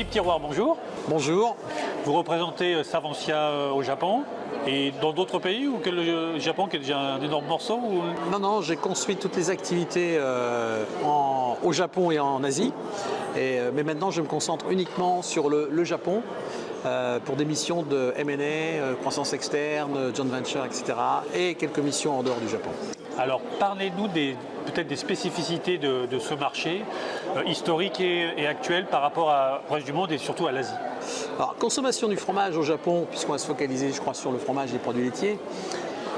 Philippe Tiroir, bonjour. Bonjour. Vous représentez Savencia au Japon et dans d'autres pays ou que le Japon qui est déjà un énorme morceau ou... Non, j'ai construit toutes les activités au Japon et en Asie. Mais maintenant, je me concentre uniquement sur le Japon pour des missions de M&A, croissance externe, joint venture, etc. et quelques missions en dehors du Japon. Alors, parlez-nous peut-être des spécificités de ce marché historique et actuel par rapport au reste du monde et surtout à l'Asie. Alors, consommation du fromage au Japon, puisqu'on va se focaliser, je crois, sur le fromage et les produits laitiers,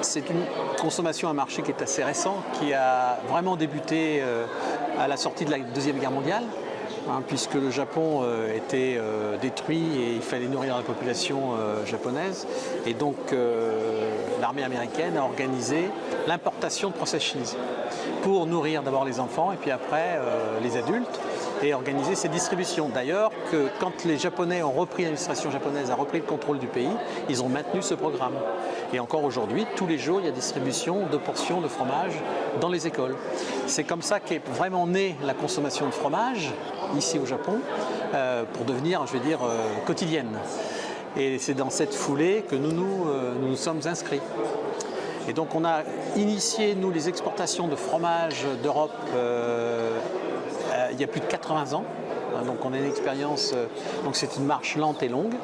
c'est une consommation, un marché qui est assez récent, qui a vraiment débuté à la sortie de la Deuxième Guerre mondiale, puisque le Japon était détruit et il fallait nourrir la population japonaise. Et donc, l'armée américaine a organisé l'importation de processed cheese pour nourrir d'abord les enfants et puis après les adultes et organiser ces distributions. D'ailleurs, que quand les Japonais ont repris, l'administration japonaise a repris le contrôle du pays, ils ont maintenu ce programme. Et encore aujourd'hui, tous les jours, il y a distribution de portions de fromage dans les écoles. C'est comme ça qu'est vraiment née la consommation de fromage ici au Japon pour devenir, je vais dire, quotidienne. Et c'est dans cette foulée que nous sommes inscrits. Et donc on a initié, nous, les exportations de fromage d'Europe il y a plus de 80 ans. Donc on a une expérience, donc c'est une marche lente et longue.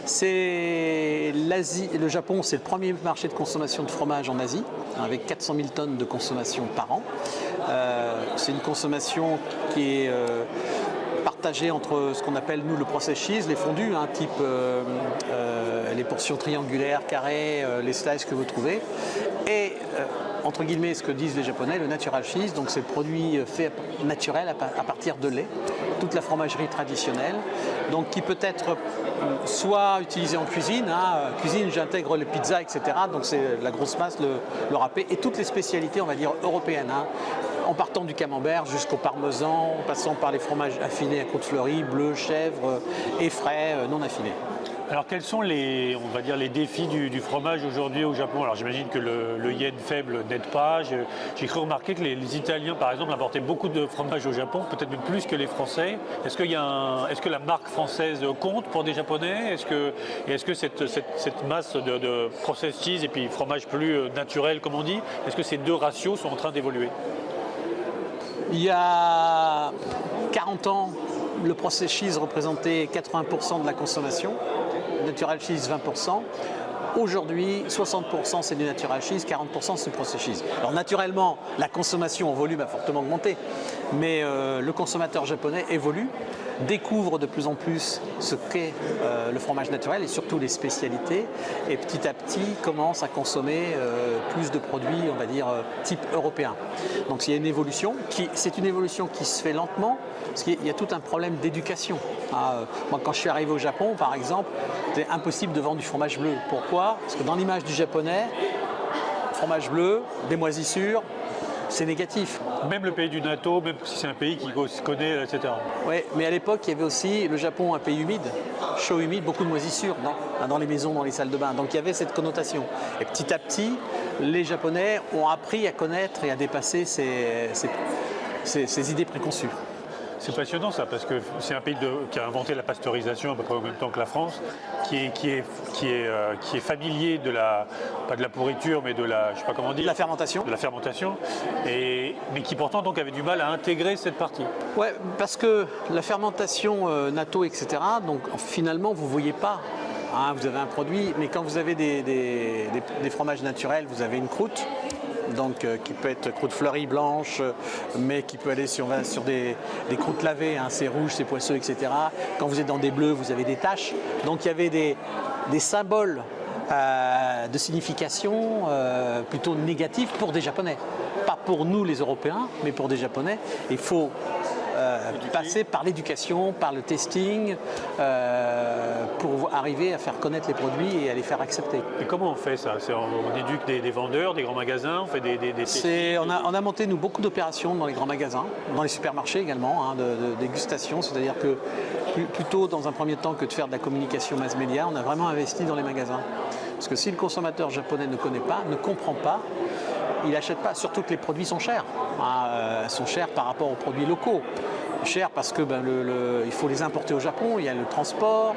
C'est l'Asie, le Japon, c'est le premier marché de consommation de fromage en Asie, avec 400 000 tonnes de consommation par an. C'est une consommation qui est partagée entre ce qu'on appelle, nous, le processed cheese, les fondus, type les portions triangulaires, carrées, les slices que vous trouvez, et entre guillemets ce que disent les Japonais, le natural cheese, donc c'est le produit fait naturel à partir de lait, toute la fromagerie traditionnelle, donc qui peut être soit utilisé en cuisine, cuisine j'intègre les pizzas, etc. Donc c'est la grosse masse, le râpé et toutes les spécialités, on va dire, européennes, en partant du camembert jusqu'au parmesan, en passant par les fromages affinés à côte fleurie, bleu, chèvre et frais, non affinés. Alors quels sont les défis du fromage aujourd'hui au Japon? Alors j'imagine que le yen faible n'aide pas. J'ai cru remarquer que les Italiens, par exemple, importaient beaucoup de fromage au Japon, peut-être même plus que les Français. Est-ce que la marque française compte pour des Japonais? Est-ce que cette masse de processed cheese et puis fromage plus naturel, comme on dit, est-ce que ces deux ratios sont en train d'évoluer? Il y a 40 ans, le processed cheese représentait 80% de la consommation. Natural cheese 20%. Aujourd'hui, 60% c'est du natural cheese, 40% c'est du processed cheese. Alors naturellement, la consommation en volume a fortement augmenté, mais le consommateur japonais évolue, découvre de plus en plus ce qu'est le fromage naturel et surtout les spécialités, et petit à petit commence à consommer plus de produits, on va dire, type européen. Donc il y a une évolution, c'est une évolution qui se fait lentement, parce qu'il y a tout un problème d'éducation. Moi, quand je suis arrivé au Japon, par exemple, c'était impossible de vendre du fromage bleu. Pourquoi? Parce que dans l'image du japonais, fromage bleu, des moisissures, c'est négatif. Même le pays du natto, même si c'est un pays qui se connaît, etc. Oui, mais à l'époque, il y avait aussi le Japon, un pays humide, chaud, humide, beaucoup de moisissures dans les maisons, dans les salles de bain. Donc il y avait cette connotation. Et petit à petit, les Japonais ont appris à connaître et à dépasser ces idées préconçues. C'est passionnant ça, parce que c'est un pays qui a inventé la pasteurisation à peu près en même temps que la France, qui est familier pas de la pourriture, mais de la, je sais pas comment dire, la fermentation. De la fermentation, mais qui pourtant donc avait du mal à intégrer cette partie. Ouais, parce que la fermentation, natto, etc. Donc finalement vous voyez pas. Vous avez un produit, mais quand vous avez des fromages naturels, vous avez une croûte. Donc, qui peut être croûte fleurie blanche, mais qui peut aller sur des croûtes lavées, c'est rouge, c'est poisseux, etc. Quand vous êtes dans des bleus, vous avez des taches. Donc il y avait des symboles de signification plutôt négatifs pour des Japonais. Pas pour nous les Européens, mais pour des Japonais. Il faut passer par l'éducation, par le testing, pour arriver à faire connaître les produits et à les faire accepter. Et comment on fait ça? On éduque des vendeurs, des grands magasins, on fait des on a monté nous beaucoup d'opérations dans les grands magasins, dans les supermarchés également, de dégustation, c'est-à-dire que plutôt dans un premier temps que de faire de la communication mass média, on a vraiment investi dans les magasins. Parce que si le consommateur japonais ne connaît pas, ne comprend pas, il n'achète pas, surtout que les produits sont chers. Sont chers par rapport aux produits locaux. Cher parce que il faut les importer au Japon, il y a le transport,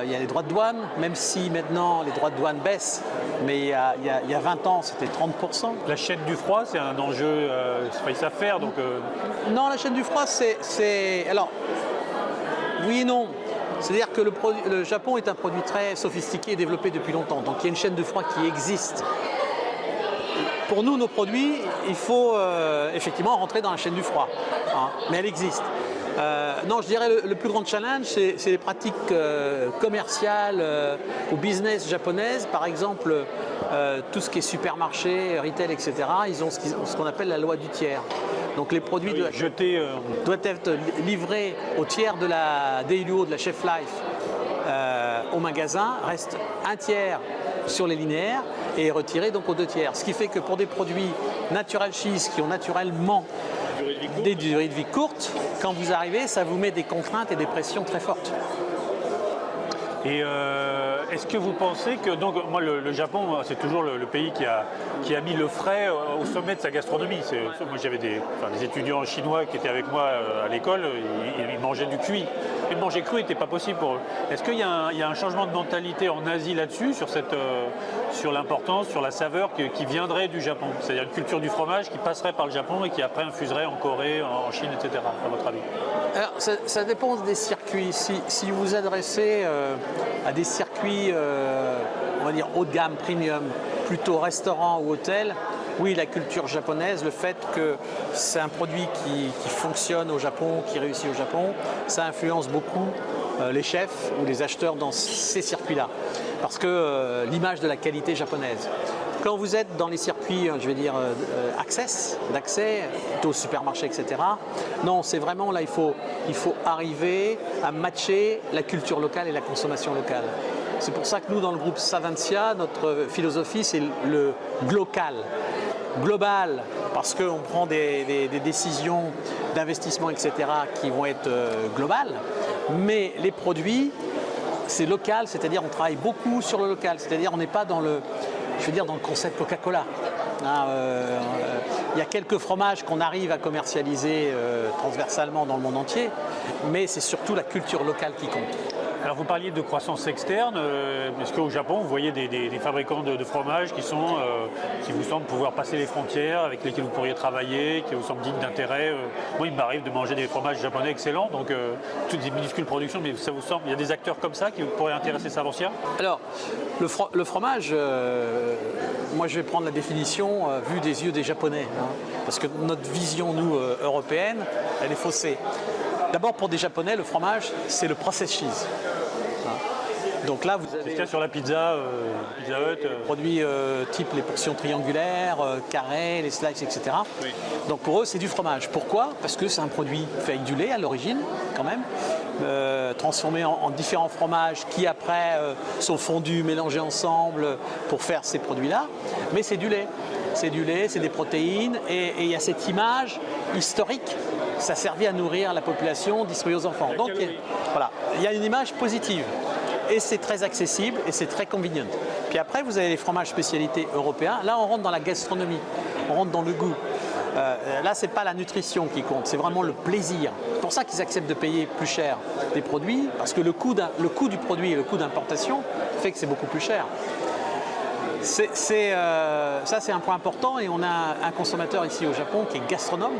il y a les droits de douane, même si maintenant les droits de douane baissent, mais il y a 20 ans c'était 30%. La chaîne du froid, c'est un enjeu, ils savent faire, donc... Non, la chaîne du froid, c'est... Alors, oui et non. C'est-à-dire que le Japon est un produit très sophistiqué et développé depuis longtemps, donc il y a une chaîne de froid qui existe. Pour nous, nos produits, il faut effectivement rentrer dans la chaîne du froid, hein, mais elle existe. Non, je dirais le plus grand challenge, c'est les pratiques commerciales ou business japonaises. Par exemple, tout ce qui est supermarché, retail, etc., ils ont ce qu'on appelle la loi du tiers. Donc les produits doivent être livrés au tiers de la DLUO, de la Chef Life, au magasin, reste un tiers sur les linéaires et retiré donc aux 2 tiers. Ce qui fait que pour des produits natural cheese qui ont naturellement des durées de vie courtes, quand vous arrivez, ça vous met des contraintes et des pressions très fortes. Et est-ce que vous pensez que, donc moi le Japon, c'est toujours le pays qui a mis le frais au sommet de sa gastronomie. Moi j'avais des étudiants chinois qui étaient avec moi à l'école, ils mangeaient du cuit. Et manger cru n'était pas possible pour eux. Est-ce qu'il y a un changement de mentalité en Asie là-dessus, sur l'importance, sur la saveur qui viendrait du Japon? C'est-à-dire une culture du fromage qui passerait par le Japon et qui après infuserait en Corée, en Chine, etc. à votre avis? Alors, ça dépend des circuits. Si vous vous adressez à des circuits, on va dire haut de gamme, premium, plutôt restaurant ou hôtel, oui, la culture japonaise, le fait que c'est un produit qui fonctionne au Japon, qui réussit au Japon, ça influence beaucoup les chefs ou les acheteurs dans ces circuits-là. Parce que l'image de la qualité japonaise. Quand vous êtes dans les circuits, je vais dire, d'accès, plutôt au supermarché, etc., non, c'est vraiment là, il faut arriver à matcher la culture locale et la consommation locale. C'est pour ça que nous, dans le groupe Savencia, notre philosophie, c'est le global, parce qu'on prend des décisions d'investissement, etc., qui vont être globales, mais les produits, c'est local, c'est-à-dire on travaille beaucoup sur le local, c'est-à-dire on n'est pas dans le concept Coca-Cola. Il y a quelques fromages qu'on arrive à commercialiser transversalement dans le monde entier, mais c'est surtout la culture locale qui compte. Alors vous parliez de croissance externe, est-ce qu'au Japon vous voyez des fabricants de fromages qui vous semblent pouvoir passer les frontières, avec lesquels vous pourriez travailler, qui vous semblent dignes d'intérêt? Moi il m'arrive de manger des fromages japonais excellents, donc toutes des minuscules productions, mais ça vous semble, il y a des acteurs comme ça qui pourraient intéresser Savencia? Alors le fromage, moi je vais prendre la définition vue des yeux des Japonais, hein, parce que notre vision, nous, européenne, elle est faussée. D'abord, pour des Japonais, le fromage, c'est le processed cheese. Donc là, vous avez... C'est ce qu'il y a sur la pizza, Pizza Hut. Produits type les portions triangulaires, carrées, les slices, etc. Oui. Donc pour eux, c'est du fromage. Pourquoi? Parce que c'est un produit fait avec du lait à l'origine, quand même, transformé en différents fromages qui après sont fondus, mélangés ensemble pour faire ces produits-là. Mais c'est du lait. C'est du lait, c'est des protéines, et il y a cette image historique. Ça servait à nourrir la population, distribuer aux enfants. Donc voilà, il y a une image positive. Et c'est très accessible et c'est très convenient. Puis après, vous avez les fromages spécialités européens. Là, on rentre dans la gastronomie, on rentre dans le goût. Là, ce n'est pas la nutrition qui compte, c'est vraiment le plaisir. C'est pour ça qu'ils acceptent de payer plus cher des produits, parce que le coût du produit et le coût d'importation fait que c'est beaucoup plus cher. Ça, c'est un point important, et on a un consommateur ici au Japon qui est gastronome,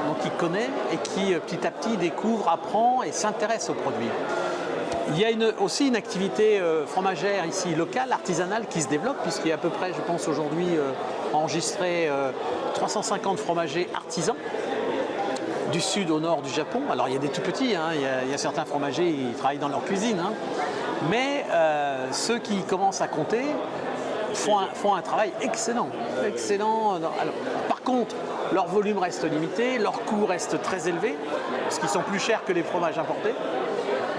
donc qui connaît et qui petit à petit découvre, apprend et s'intéresse aux produits. Il y a aussi une activité fromagère ici locale, artisanale, qui se développe, puisqu'il y a à peu près, je pense aujourd'hui, enregistré 350 fromagers artisans du sud au nord du Japon. Alors il y a des tout petits, hein, il y a certains fromagers, ils travaillent dans leur cuisine, hein, mais ceux qui commencent à compter font un travail excellent. Alors, par contre, leur volume reste limité, leur coût reste très élevé, parce qu'ils sont plus chers que les fromages importés.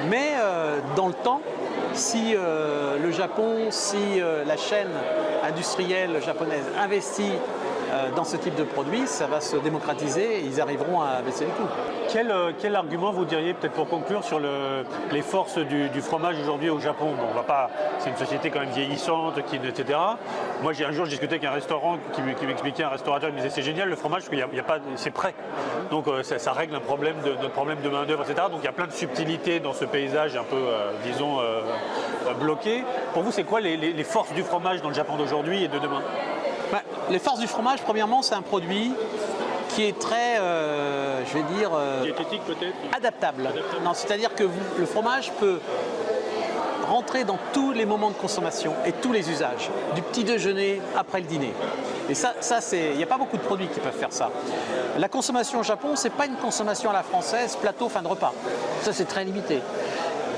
Mais dans le temps, si le Japon, si la chaîne industrielle japonaise investit dans ce type de produit, ça va se démocratiser et ils arriveront à baisser les coûts. Quel argument vous diriez, peut-être pour conclure, sur les forces du fromage aujourd'hui au Japon? Bon, on va pas, c'est une société quand même vieillissante, etc. Moi, un jour, j'ai discuté avec un restaurant qui m'expliquait, un restaurateur, il me disait c'est génial le fromage parce qu'il y a pas, c'est prêt. Donc ça règle notre problème de main-d'œuvre, etc. Donc il y a plein de subtilités dans ce paysage un peu, disons, bloqué. Pour vous, c'est quoi les forces du fromage dans le Japon d'aujourd'hui et de demain? Les forces du fromage, premièrement, c'est un produit qui est très, je vais dire, diététique peut-être, adaptable. Non, c'est-à-dire que le fromage peut rentrer dans tous les moments de consommation et tous les usages, du petit déjeuner après le dîner. Et ça il n'y a pas beaucoup de produits qui peuvent faire ça. La consommation au Japon, c'est pas une consommation à la française, plateau, fin de repas. Ça, c'est très limité.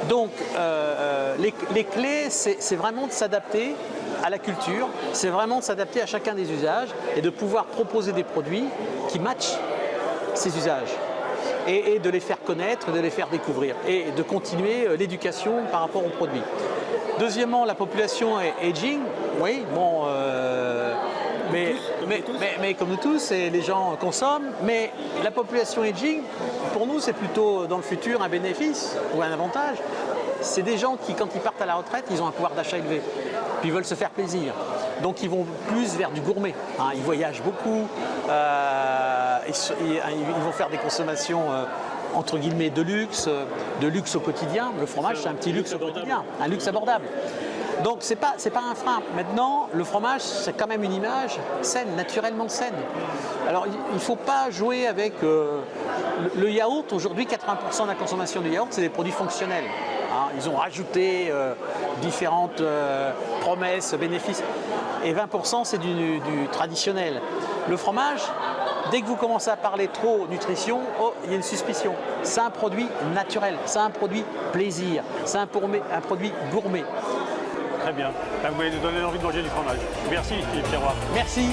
Donc, les clés, c'est vraiment de s'adapter à la culture, c'est vraiment de s'adapter à chacun des usages et de pouvoir proposer des produits qui matchent ces usages et de les faire connaître, de les faire découvrir et de continuer l'éducation par rapport aux produits. Deuxièmement, la population est aging, oui, bon, mais comme nous tous, les gens consomment, mais la population aging, pour nous, c'est plutôt dans le futur un bénéfice ou un avantage. C'est des gens qui, quand ils partent à la retraite, ils ont un pouvoir d'achat élevé, puis ils veulent se faire plaisir. Donc ils vont plus vers du gourmet, hein. Ils voyagent beaucoup, ils vont faire des consommations entre guillemets de luxe au quotidien. Le fromage, c'est un petit luxe au quotidien, un luxe abordable. Donc c'est pas un frein. Maintenant, le fromage, c'est quand même une image saine, naturellement saine. Alors il ne faut pas jouer avec le yaourt. Aujourd'hui, 80% de la consommation du yaourt, c'est des produits fonctionnels. Hein, ils ont rajouté différentes promesses, bénéfices. Et 20%, c'est du traditionnel. Le fromage, dès que vous commencez à parler trop nutrition, il y a une suspicion. C'est un produit naturel, c'est un produit plaisir, c'est un produit gourmet. Très bien. Là, vous m'avez donné envie de manger du fromage. Merci Philippe Terroir. Merci.